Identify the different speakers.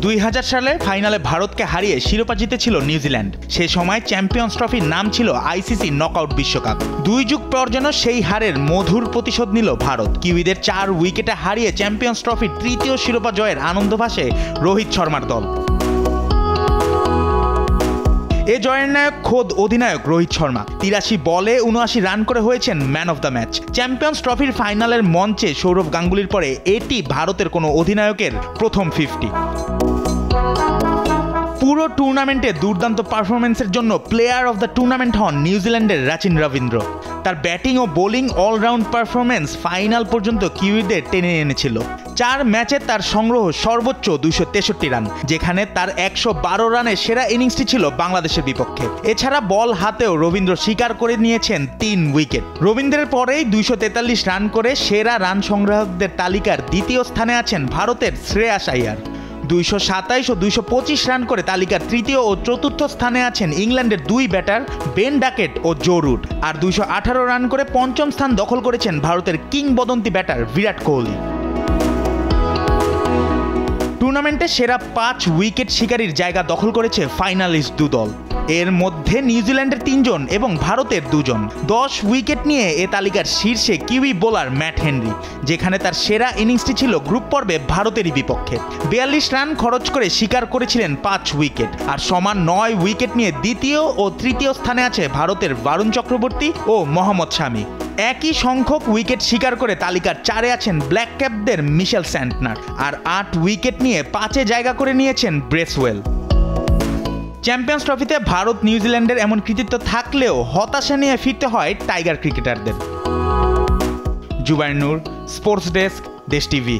Speaker 1: 2000 সালে ফাইনালে ভারতকে হারিয়ে শিরোপা জিতেছিল নিউজিল্যান্ড। সে সময় চ্যাম্পিয়ন্স ট্রফির নাম ছিল আইসিসি নকআউট বিশ্বকাপ। 2 যুগ পর যেন সেই হারের মধুর প্রতিশোধ নিল ভারত। কিউইদের 4 উইকেটে হারিয়ে চ্যাম্পিয়ন্স ট্রফির 3য় শিরোপা জয়ের আনন্দ ভাসে রোহিত শর্মার দল। এ জয়ের নায়ক খোদ অধিনায়ক রোহিত শর্মা। 83 বলে 79 রান করে হয়েছেন man of the match. Champions ট্রফির ফাইনালের মঞ্চে সৌরভ গাঙ্গুলির পরে এটি ভারতের কোনো অধিনায়কের প্রথম 50। পুরো টুর্নামেন্টে দুর্দান্ত পারফরমেন্সের জন্য প্লেয়ার অফ দ্য টুর্নামেন্ট হন নিউজিল্যান্ডের রাচিন রবীন্দ্র। তার ব্যাটিং ও বোলিং অলরাউন্ড পারফরমেন্স ফাইনাল পর্যন্ত কিউইদের টেনে এনেছিল। 4 ম্যাচে তার সংগ্রহ সর্বোচ্চ 263 রান, যেখানে তার 112 রানের সেরা ইনিংসটি ছিল বাংলাদেশের বিপক্ষে। এছাড়া বল হাতেও রবীন্দ্র স্বীকার করে নিয়েছেন 3 উইকেট। রবীন্দ্রের পরেই 243 রান করে সেরা রান সংগ্রাহকদের তালিকার 2য় স্থানে আছেন ভারতের শ্রেয়াস আইয়ার। 227 ও 225 রান করে তালিকার 3য় ও 4র্থ স্থানে আছেন ইংল্যান্ডের 2 ব্যাটার বেন ডাকেট ও জো রুট। আর 218 রান করে 5ম স্থান দখল করেছেন ভারতের কিংবদন্তি ব্যাটার বিরাট কোহলি। টুর্নামেন্টে সেরা 5 উইকেট শিকারীর জায়গা দখল করেছে ফাইনালিস্ট 2 দল। এর মধ্যে নিউজিল্যান্ডের 3 জন এবং ভারতের 2 জন। 10 উইকেট নিয়ে এ তালিকার শীর্ষে কিউই বোলার ম্যাট হেনরি, যেখানে তার সেরা ইনিংসটি ছিল গ্রুপ পর্বে ভারতেরই বিপক্ষে। 42 রান খরচ করে শিকার করেছিলেন 5 উইকেট। আর সমান 9 উইকেট নিয়ে 2য় ও 3য় স্থানে আছে ভারতের বারুণ চক্রবর্তী ও মোহাম্মদ শামি। একই সংখ্যক উইকেট শিকার করে তালিকার 4-এ আছেন ব্ল্যাক ক্যাপদের মিশেল স্যান্টনার। আর 8 উইকেট নিয়ে 5-এ জায়গা করে নিয়েছেন ব্রেসওয়েল। চ্যাম্পিয়ন্স ট্রফিতে ভারত নিউজিল্যান্ডের এমন কৃতিত্ব থাকলেও হতাশা নিয়ে ফিরতে হয় টাইগার ক্রিকেটারদের। জুবায়ের নূর, স্পোর্টস ডেস্ক, দেশ টিভি।